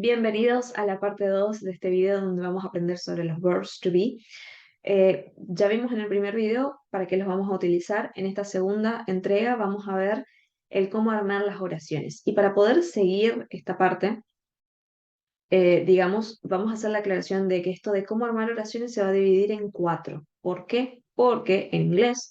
Bienvenidos a la parte 2 de este video donde vamos a aprender sobre los verbs to be. Ya vimos en el primer video para qué los vamos a utilizar. En esta segunda entrega vamos a ver el cómo armar las oraciones. Y para poder seguir esta parte, digamos, vamos a hacer la aclaración de que esto de cómo armar oraciones se va a dividir en 4. ¿Por qué? Porque en inglés,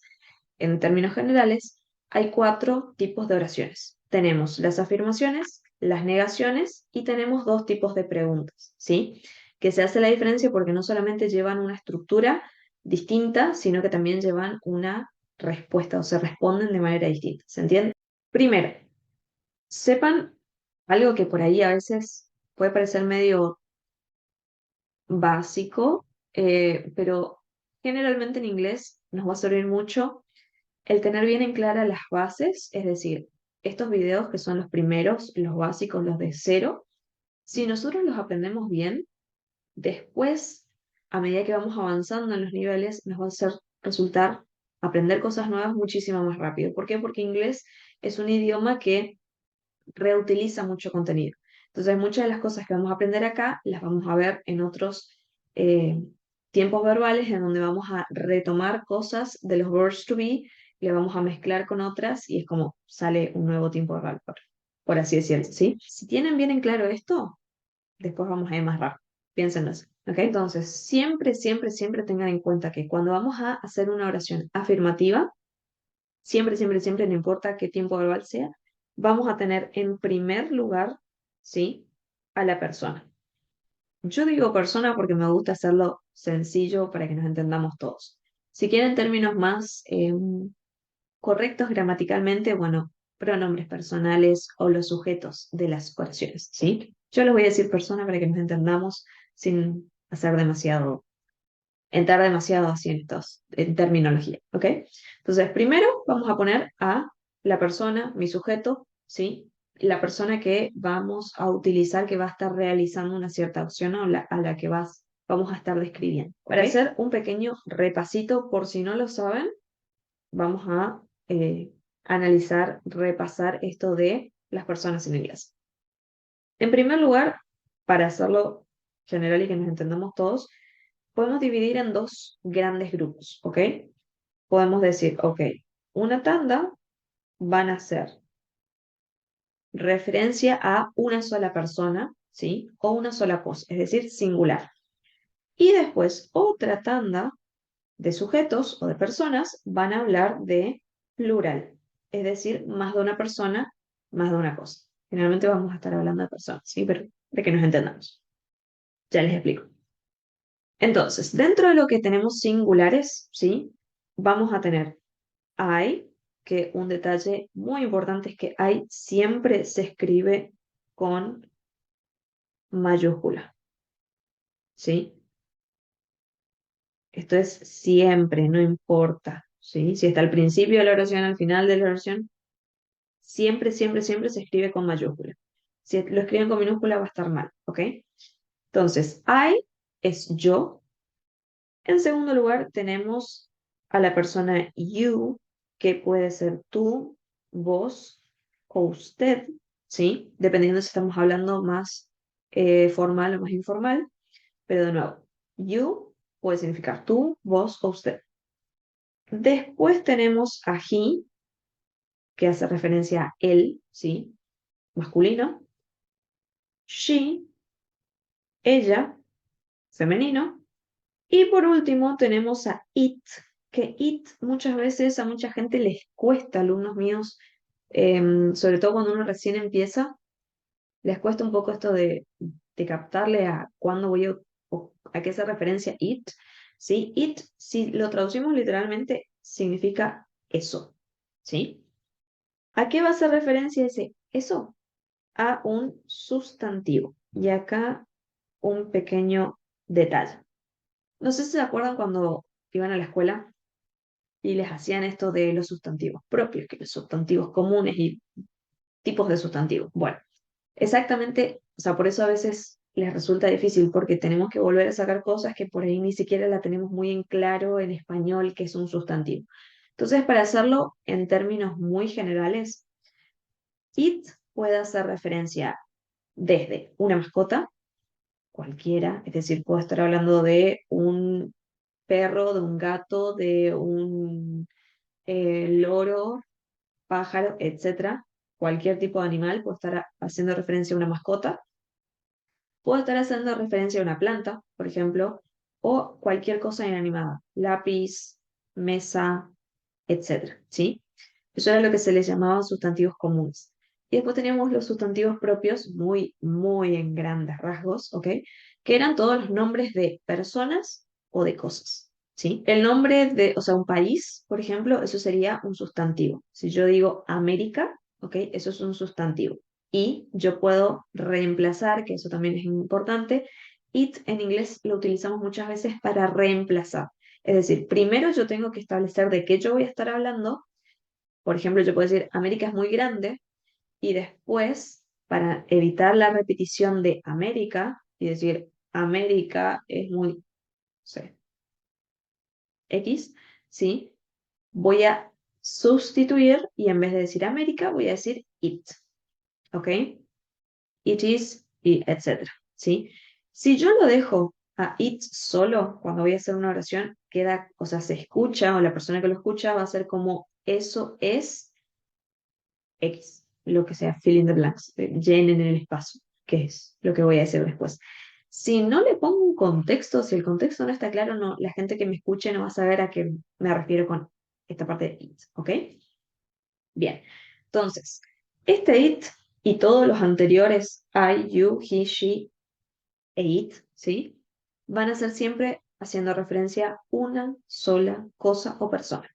en términos generales, hay 4 tipos de oraciones. Tenemos las afirmaciones, las negaciones y tenemos 2 tipos de preguntas, ¿sí? Que se hace la diferencia porque no solamente llevan una estructura distinta, sino que también llevan una respuesta o se responden de manera distinta. ¿Se entiende? Primero, sepan algo que por ahí a veces puede parecer medio básico, pero generalmente en inglés nos va a servir mucho el tener bien en clara las bases, es decir, estos videos que son los primeros, los básicos, los de cero, si nosotros los aprendemos bien, después, a medida que vamos avanzando en los niveles, nos va a hacer resultar aprender cosas nuevas muchísimo más rápido. ¿Por qué? Porque inglés es un idioma que reutiliza mucho contenido. Entonces, muchas de las cosas que vamos a aprender acá las vamos a ver en otros eh, tiempos verbales en donde vamos a retomar cosas de los verbs to be, le vamos a mezclar con otras y es como sale un nuevo tiempo verbal, por así decirlo, ¿sí? Si tienen bien en claro esto, después vamos a ir más rápido. Piénsenlo así, ¿ok? Entonces, siempre, siempre, siempre tengan en cuenta que cuando vamos a hacer una oración afirmativa, siempre, siempre, siempre, no importa qué tiempo verbal sea, vamos a tener en primer lugar, ¿sí? A la persona. Yo digo persona porque me gusta hacerlo sencillo para que nos entendamos todos. Si quieren términos más correctos gramaticalmente, bueno, pronombres personales o los sujetos de las oraciones, ¿sí? Yo les voy a decir persona para que nos entendamos sin hacer demasiado entrar demasiado así en terminología, ¿ok? Entonces, primero vamos a poner a la persona, mi sujeto, ¿sí? La persona que vamos a utilizar, que va a estar realizando una cierta acción o a la que vamos a estar describiendo. Para hacer un pequeño repasito, por si no lo saben, vamos a analizar, repasar esto de las personas en inglés. En primer lugar, para hacerlo general y que nos entendamos todos, podemos dividir en dos grandes grupos, ¿ok? Podemos decir, ok, una tanda van a ser referencia a una sola persona, ¿sí? O una sola cosa, es decir, singular. Y después otra tanda de sujetos o de personas van a hablar de plural, es decir, más de una persona, más de una cosa. Generalmente vamos a estar hablando de personas, ¿sí? Pero de que nos entendamos. Ya les explico. Entonces, dentro de lo que tenemos singulares, ¿sí? Vamos a tener I, que un detalle muy importante es que I siempre se escribe con mayúscula, ¿sí? Esto es siempre, no importa, ¿sí? Si está al principio de la oración, al final de la oración, siempre, siempre, siempre se escribe con mayúscula. Si lo escriben con minúscula va a estar mal, ¿ok? Entonces, I es yo. En segundo lugar, tenemos a la persona you, que puede ser tú, vos o usted, ¿sí? Dependiendo si estamos hablando más formal o más informal. Pero de nuevo, you puede significar tú, vos o usted. Después tenemos a he, que hace referencia a él, ¿sí? Masculino. She, ella, femenino. Y por último tenemos a it, que it muchas veces a mucha gente les cuesta, alumnos míos, sobre todo cuando uno recién empieza, les cuesta un poco esto de captarle a cuándo voy o a qué hace referencia it. ¿Sí? It, si lo traducimos literalmente, significa eso. ¿Sí? ¿A qué va a hacer referencia ese eso? A un sustantivo. Y acá un pequeño detalle. No sé si se acuerdan cuando iban a la escuela y les hacían esto de los sustantivos propios, que los sustantivos comunes y tipos de sustantivos. Bueno, exactamente, o sea, por eso a veces les resulta difícil porque tenemos que volver a sacar cosas que por ahí ni siquiera la tenemos muy en claro en español que es un sustantivo. Entonces, para hacerlo en términos muy generales, it puede hacer referencia desde una mascota, cualquiera, es decir, puedo estar hablando de un perro, de un gato, de un loro, pájaro, etcétera, cualquier tipo de animal, puedo estar haciendo referencia a una mascota, puedo estar haciendo referencia a una planta, por ejemplo, o cualquier cosa inanimada, lápiz, mesa, etcétera, ¿sí? Eso era lo que se les llamaba sustantivos comunes. Y después teníamos los sustantivos propios, muy, muy en grandes rasgos, ¿ok? Que eran todos los nombres de personas o de cosas, ¿sí? El nombre de, o sea, un país, por ejemplo, eso sería un sustantivo. Si yo digo América, ¿ok? Eso es un sustantivo. Y yo puedo reemplazar, que eso también es importante, it en inglés lo utilizamos muchas veces para reemplazar. Es decir, primero yo tengo que establecer de qué yo voy a estar hablando. Por ejemplo, yo puedo decir América es muy grande y después, para evitar la repetición de América y decir América es muy, no sé, X, ¿sí? Voy a sustituir y en vez de decir América voy a decir it, ¿ok? It is, y etcétera, ¿sí? Si yo lo dejo a it solo, cuando voy a hacer una oración, queda, o sea, se escucha o la persona que lo escucha va a ser como eso es X, lo que sea, fill in the blanks, llenen el espacio, que es lo que voy a decir después. Si no le pongo un contexto, si el contexto no está claro, no, la gente que me escuche no va a saber a qué me refiero con esta parte de it, ¿ok? Bien, entonces, este it y todos los anteriores, I, you, he, she e it, ¿sí? Van a ser siempre haciendo referencia a una sola cosa o persona.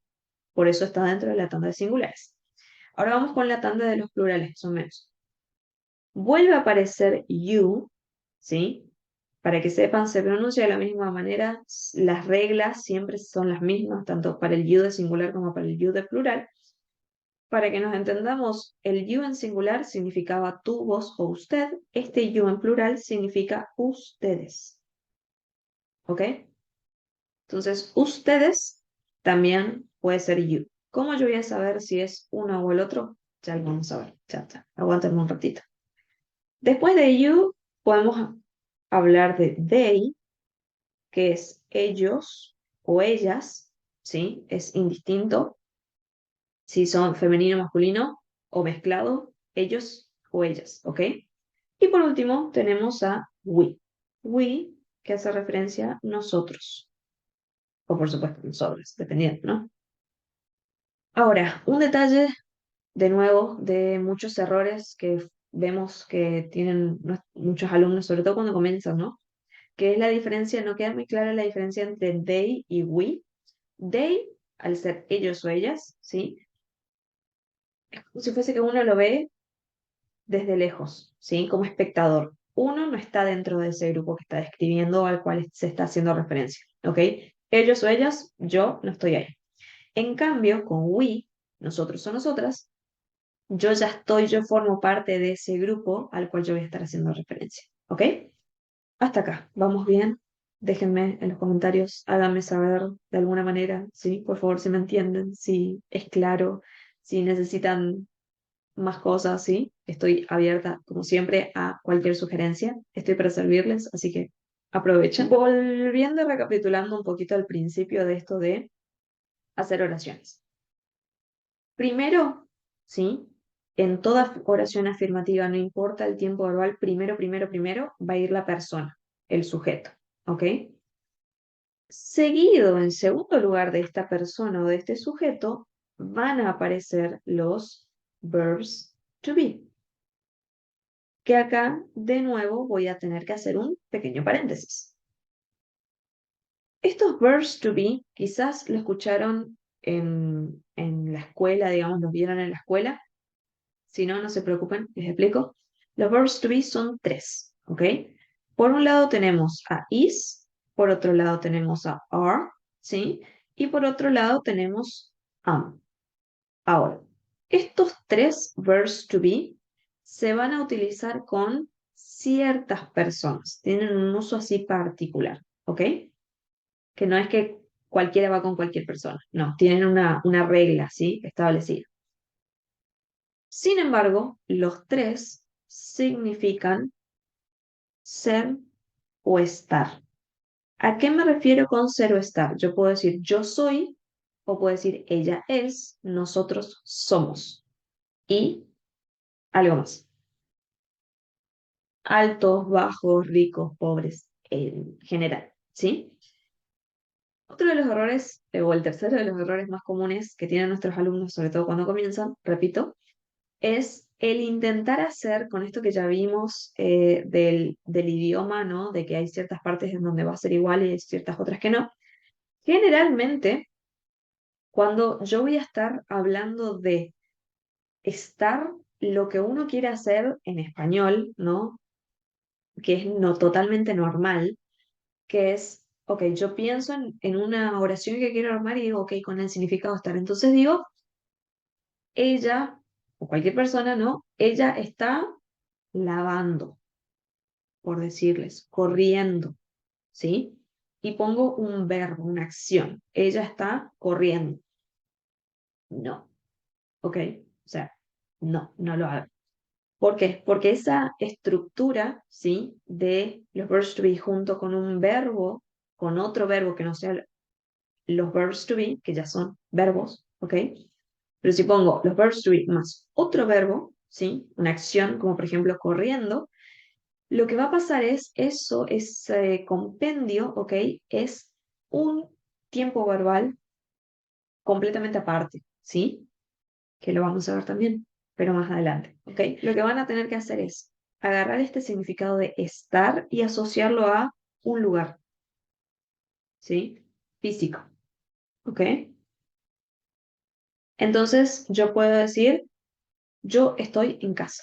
Por eso está dentro de la tanda de singulares. Ahora vamos con la tanda de los plurales, que son menos. Vuelve a aparecer you, ¿sí? Para que sepan, se pronuncia de la misma manera, las reglas siempre son las mismas, tanto para el you de singular como para el you de plural. Para que nos entendamos, el you en singular significaba tú, vos o usted, este you en plural significa ustedes, ¿ok? Entonces, ustedes también puede ser you. ¿Cómo yo voy a saber si es uno o el otro? Ya lo vamos a ver, ya está, aguántenme un ratito. Después de you, podemos hablar de they, que es ellos o ellas, ¿sí? Es indistinto si son femenino, masculino o mezclado, ellos o ellas, ¿ok? Y por último tenemos a we. We, que hace referencia a nosotros, o por supuesto nosotros, dependiendo, ¿no? Ahora, un detalle de nuevo de muchos errores que vemos que tienen muchos alumnos, sobre todo cuando comienzan, ¿no? Que es la diferencia, no queda muy clara la diferencia entre they y we. They, al ser ellos o ellas, ¿sí? Es como si fuese que uno lo ve desde lejos, ¿sí? Como espectador. Uno no está dentro de ese grupo que está describiendo al cual se está haciendo referencia, ¿ok? Ellos o ellas, yo no estoy ahí. En cambio, con we, nosotros o nosotras, yo ya estoy, yo formo parte de ese grupo al cual yo voy a estar haciendo referencia, ¿ok? Hasta acá, ¿vamos bien? Déjenme en los comentarios, háganme saber de alguna manera, ¿sí? Por favor, si me entienden, si es claro, si necesitan más cosas, ¿sí? Estoy abierta, como siempre, a cualquier sugerencia. Estoy para servirles, así que aprovechen. Volviendo y recapitulando un poquito al principio de esto de hacer oraciones. Primero, ¿sí? En toda oración afirmativa, no importa el tiempo verbal, primero, va a ir la persona, el sujeto, ¿ok? Seguido, en segundo lugar de esta persona o de este sujeto, van a aparecer los verbs to be, que acá de nuevo voy a tener que hacer un pequeño paréntesis. Estos verbs to be quizás lo escucharon en la escuela, digamos, los vieron en la escuela. Si no, no se preocupen, les explico. Los verbs to be son tres, ¿ok? Por un lado tenemos a is, por otro lado tenemos a are, ¿sí? Y por otro lado tenemos am. Ahora, estos tres verbs to be se van a utilizar con ciertas personas, tienen un uso así particular, ¿ok? Que no es que cualquiera va con cualquier persona, no, tienen una regla, ¿sí? Establecida. Sin embargo, los tres significan ser o estar. ¿A qué me refiero con ser o estar? Yo puedo decir yo soy o puedo decir ella es, nosotros somos. Y algo más. Altos, bajos, ricos, pobres, en general, ¿sí? Otro de los errores, o el tercero de los errores más comunes que tienen nuestros alumnos, sobre todo cuando comienzan, repito, es el intentar hacer, con esto que ya vimos del idioma, ¿no? De que hay ciertas partes en donde va a ser igual y hay ciertas otras que no. Generalmente, cuando yo voy a estar hablando de estar, lo que uno quiere hacer en español, ¿no? Que es no totalmente normal, que es, ok, yo pienso en una oración que quiero armar y digo, ok, con el significado de estar. Entonces digo, ella, o cualquier persona, ¿no? Ella está lavando, por decirles, corriendo, ¿sí? Y pongo un verbo, una acción. Ella está corriendo. No, ¿ok? O sea, no, no lo hago. ¿Por qué? Porque esa estructura, ¿sí? De los verbs to be junto con un verbo, con otro verbo que no sea los verbs to be, que ya son verbos, ¿ok? Pero si pongo los verbs to be más otro verbo, ¿sí? Una acción, como por ejemplo corriendo, lo que va a pasar es eso, ese compendio, ¿ok? Es un tiempo verbal completamente aparte, ¿sí? Que lo vamos a ver también, pero más adelante, ¿ok? Lo que van a tener que hacer es agarrar este significado de estar y asociarlo a un lugar, ¿sí? Físico, ¿ok? Entonces yo puedo decir, yo estoy en casa,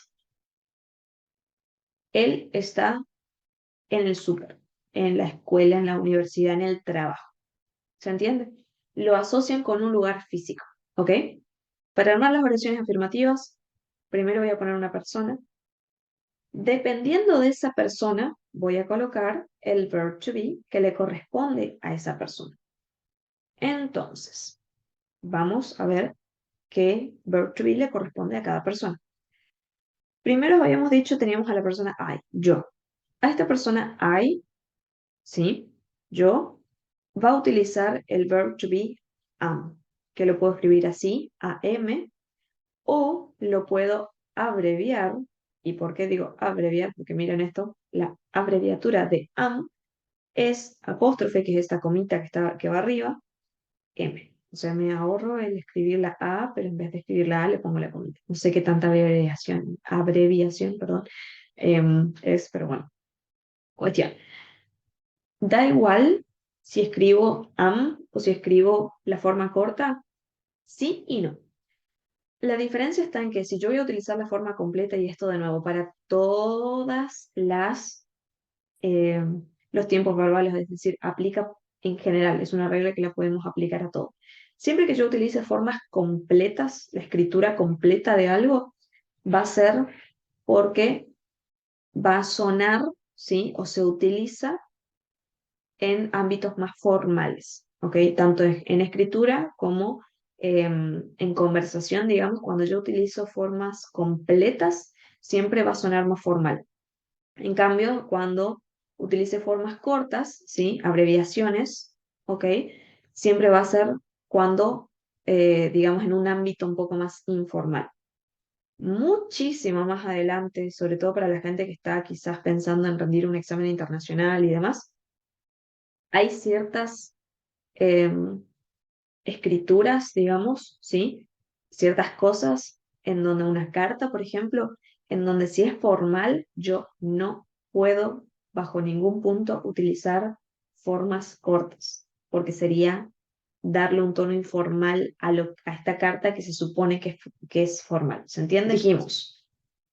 él está en el súper, en la escuela, en la universidad, en el trabajo, ¿se entiende? Lo asocian con un lugar físico, ¿ok? Para armar las oraciones afirmativas, primero voy a poner una persona. Dependiendo de esa persona, voy a colocar el verb to be que le corresponde a esa persona. Entonces, vamos a ver qué verb to be le corresponde a cada persona. Primero habíamos dicho, teníamos a la persona I, yo. A esta persona I, ¿sí? Yo, va a utilizar el verb to be am, que lo puedo escribir así, am, o lo puedo abreviar. ¿Y por qué digo abreviar? Porque miren esto, la abreviatura de am es apóstrofe, que es esta comita que va arriba, M. O sea, me ahorro el escribir la A, pero en vez de escribir la A le pongo la comita. No sé qué tanta abreviación, perdón, es, pero bueno. Cuestión. Da igual si escribo am o si escribo la forma corta, sí y no. La diferencia está en que si yo voy a utilizar la forma completa, y esto de nuevo para todas eh, los tiempos verbales, es decir, aplica en general, es una regla que la podemos aplicar a todo. Siempre que yo utilice formas completas, la escritura completa de algo, va a ser porque va a sonar, ¿sí? O se utiliza en ámbitos más formales, ¿ok? Tanto en escritura como en conversación, digamos, cuando yo utilizo formas completas, siempre va a sonar más formal. En cambio, cuando utilice formas cortas, ¿sí? Abreviaciones, ¿ok? Siempre va a ser cuando, digamos, en un ámbito un poco más informal. Muchísimo más adelante, sobre todo para la gente que está quizás pensando en rendir un examen internacional y demás, hay ciertas em, escrituras, digamos, ¿sí? Ciertas cosas en donde una carta, por ejemplo, en donde si es formal, yo no puedo bajo ningún punto utilizar formas cortas, porque sería darle un tono informal a esta carta que se supone que es formal. ¿Se entiende? Dijimos,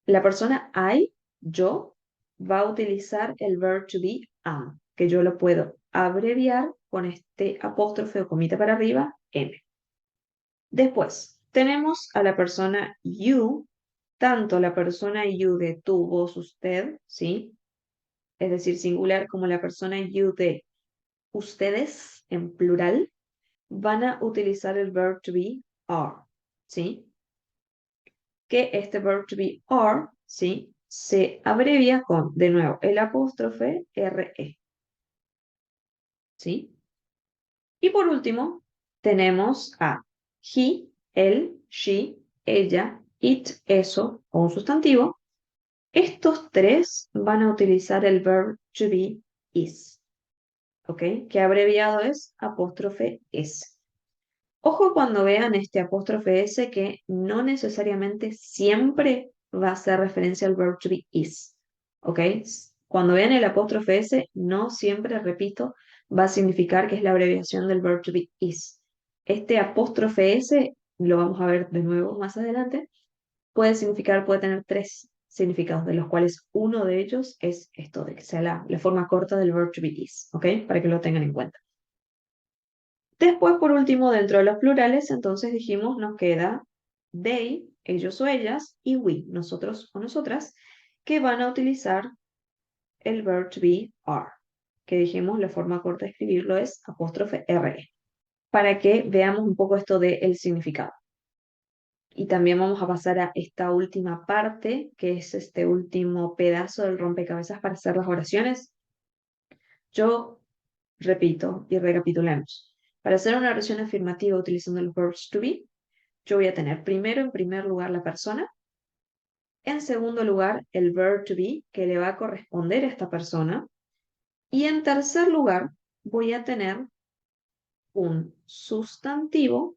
la persona I, yo, va a utilizar el verb to be am, que yo lo puedo abreviar con este apóstrofe o comita para arriba, M. Después, tenemos a la persona you, tanto la persona you de tú, vos, usted, ¿sí? Es decir, singular, como la persona you de ustedes, en plural, van a utilizar el verb to be are, ¿sí? Que este verb to be are, ¿sí? se abrevia con, de nuevo, el apóstrofe RE, ¿sí? Y por último, tenemos a he, él, she, ella, it, eso, o un sustantivo. Estos tres van a utilizar el verb to be is, ¿ok? Que abreviado es apóstrofe S. Ojo cuando vean este apóstrofe S que no necesariamente siempre va a hacer referencia al verb to be is, ¿ok? Cuando vean el apóstrofe S, no siempre, repito, va a significar que es la abreviación del verb to be is. Este apóstrofe S, lo vamos a ver de nuevo más adelante, puede tener tres significados, de los cuales uno de ellos es esto, de que sea la forma corta del verb to be is, ¿ok? Para que lo tengan en cuenta. Después, por último, dentro de los plurales, entonces dijimos, nos queda they, ellos o ellas, y we, nosotros o nosotras, que van a utilizar el verb to be are, que dijimos la forma corta de escribirlo es apóstrofe re, para que veamos un poco esto del significado. Y también vamos a pasar a esta última parte, que es este último pedazo del rompecabezas para hacer las oraciones. Yo repito y recapitulemos. Para hacer una oración afirmativa utilizando los verbs to be, yo voy a tener primero, en primer lugar, la persona. En segundo lugar, el verb to be, que le va a corresponder a esta persona. Y en tercer lugar, voy a tener un sustantivo,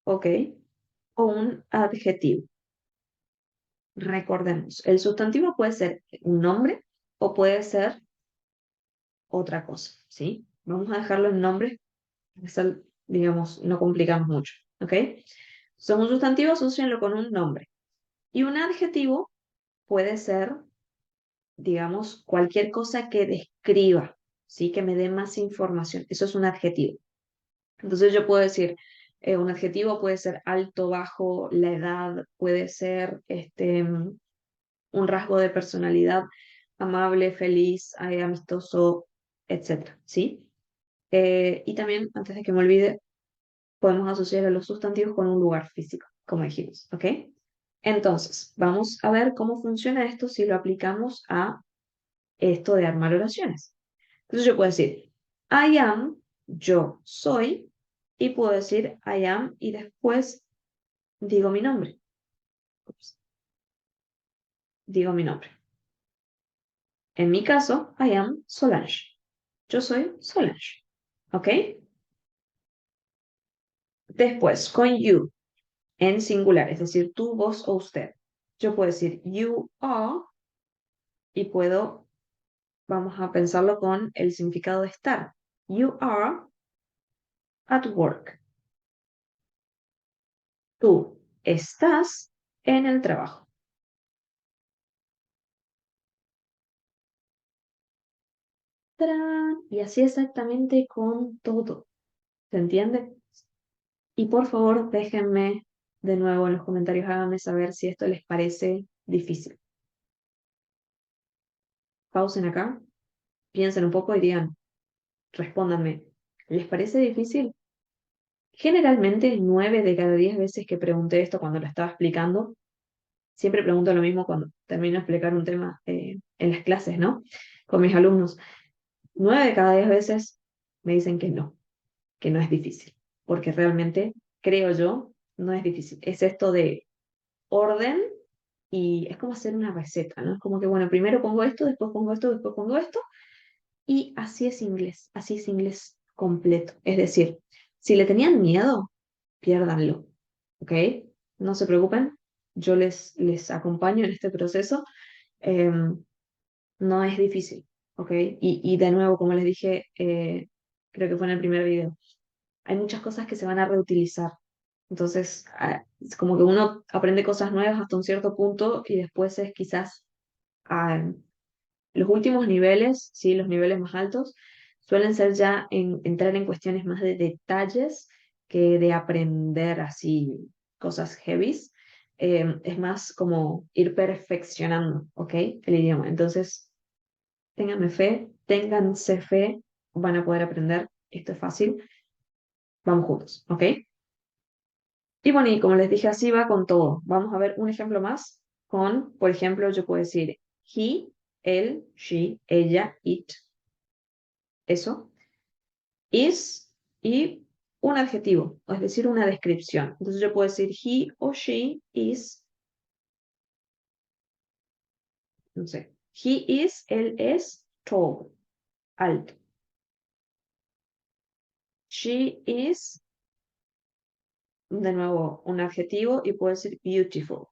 ¿ok? O un adjetivo. Recordemos, el sustantivo puede ser un nombre o puede ser otra cosa, ¿sí? Vamos a dejarlo en nombre, eso, digamos, no complicamos mucho, ¿ok? Son un sustantivo, asocienlo con un nombre. Y un adjetivo puede ser, digamos, cualquier cosa que describa, ¿sí? Que me dé más información. Eso es un adjetivo. Entonces yo puedo decir, un adjetivo puede ser alto, bajo, la edad, puede ser un rasgo de personalidad, amable, feliz, amistoso, etcétera, ¿sí? Y también, antes de que me olvide, podemos asociar a los sustantivos con un lugar físico, como dijimos, ¿ok? Entonces, vamos a ver cómo funciona esto si lo aplicamos a esto de armar oraciones. Entonces yo puedo decir, I am, yo soy, y puedo decir I am y después digo mi nombre. Ups, digo mi nombre. En mi caso, I am Solange. Yo soy Solange. ¿Ok? Después, con you, en singular, es decir, tú, vos o usted. Yo puedo decir you are y puedo, vamos a pensarlo con el significado de estar. You are at work. Tú estás en el trabajo. ¡Tarán! Y así exactamente con todo. ¿Se entiende? Y por favor, déjenme de nuevo en los comentarios, háganme saber si esto les parece difícil. Pausen acá, piensen un poco y digan, respóndanme, ¿les parece difícil? Generalmente, 9 de cada 10 veces que pregunté esto cuando lo estaba explicando, siempre pregunto lo mismo cuando termino de explicar un tema en las clases, ¿no? Con mis alumnos. 9 de cada 10 veces me dicen que no es difícil, porque realmente, creo yo, no es difícil. Es esto de orden y es como hacer una receta, ¿no? Es como que, bueno, primero pongo esto, después pongo esto, después pongo esto, y así es inglés completo. Es decir, si le tenían miedo, piérdanlo, ¿ok? No se preocupen, yo les acompaño en este proceso. Em, no es difícil, ¿ok? Y de nuevo, como les dije, creo que fue en el primer video, hay muchas cosas que se van a reutilizar. Entonces, es como que uno aprende cosas nuevas hasta un cierto punto y después es quizás los últimos niveles, sí, los niveles más altos, suelen ser ya entrar en cuestiones más de detalles que de aprender así cosas heavies. Es más como ir perfeccionando, ¿ok? El idioma. Entonces, ténganse fe, van a poder aprender. Esto es fácil. Vamos juntos, ¿ok? Y bueno, y como les dije, así va con todo. Vamos a ver un ejemplo más con, por ejemplo, yo puedo decir he, él, she, ella, it, eso, is y un adjetivo, es decir, una descripción. Entonces yo puedo decir he o she is, no sé, he is, él es tall, alto. She is, de nuevo, un adjetivo y puede ser beautiful,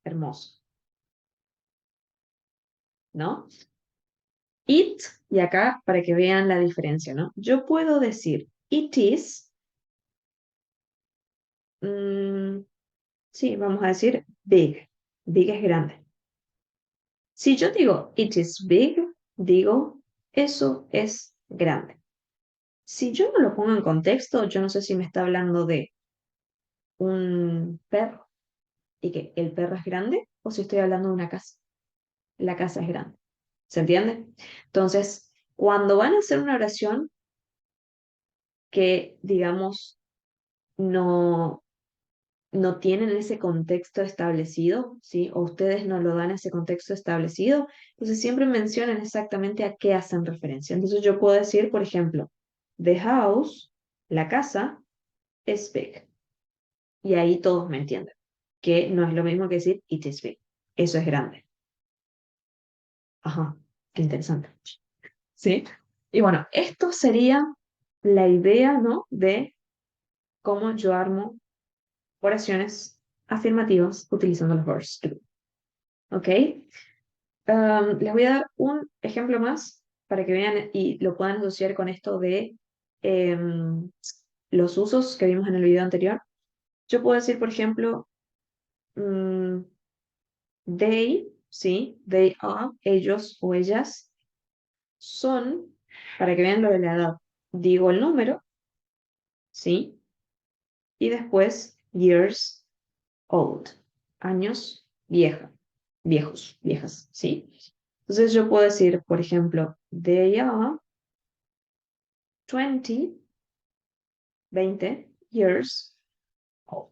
hermoso, ¿no? It, y acá para que vean la diferencia, ¿no? Yo puedo decir it is, sí, vamos a decir big. Big es grande. Si yo digo it is big, digo eso es grande. Si yo no lo pongo en contexto, yo no sé si me está hablando de un perro y que el perro es grande o si estoy hablando de una casa. La casa es grande. ¿Se entiende? Entonces, cuando van a hacer una oración que, digamos, no, no tienen ese contexto establecido, ¿sí? O ustedes no lo dan ese contexto establecido, entonces siempre mencionan exactamente a qué hacen referencia. Entonces yo puedo decir, por ejemplo, the house, la casa, is big. Y ahí todos me entienden, que no es lo mismo que decir it is big. Eso es grande. Ajá, qué interesante. ¿Sí? Y bueno, esto sería la idea, ¿no? De cómo yo armo oraciones afirmativas utilizando los verbs to. ¿Ok? Les voy a dar un ejemplo más para que vean y lo puedan asociar con esto de los usos que vimos en el video anterior. Yo puedo decir, por ejemplo, mm, they, ¿sí? They are, ellos o ellas son, para que vean lo de la edad. Digo el número, ¿sí? Y después years old, años viejos, viejas, ¿sí? Entonces yo puedo decir, por ejemplo, they are 20, 20 years old.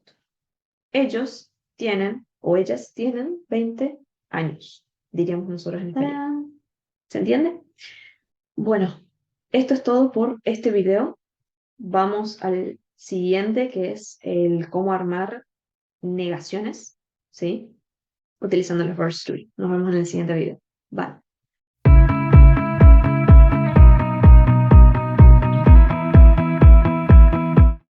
Ellos tienen o ellas tienen 20 años, diríamos nosotros en español. ¿Se entiende? Bueno, esto es todo por este video. Vamos al siguiente, que es el cómo armar negaciones, ¿sí? Utilizando los verse to be. Nos vemos en el siguiente video. Bye.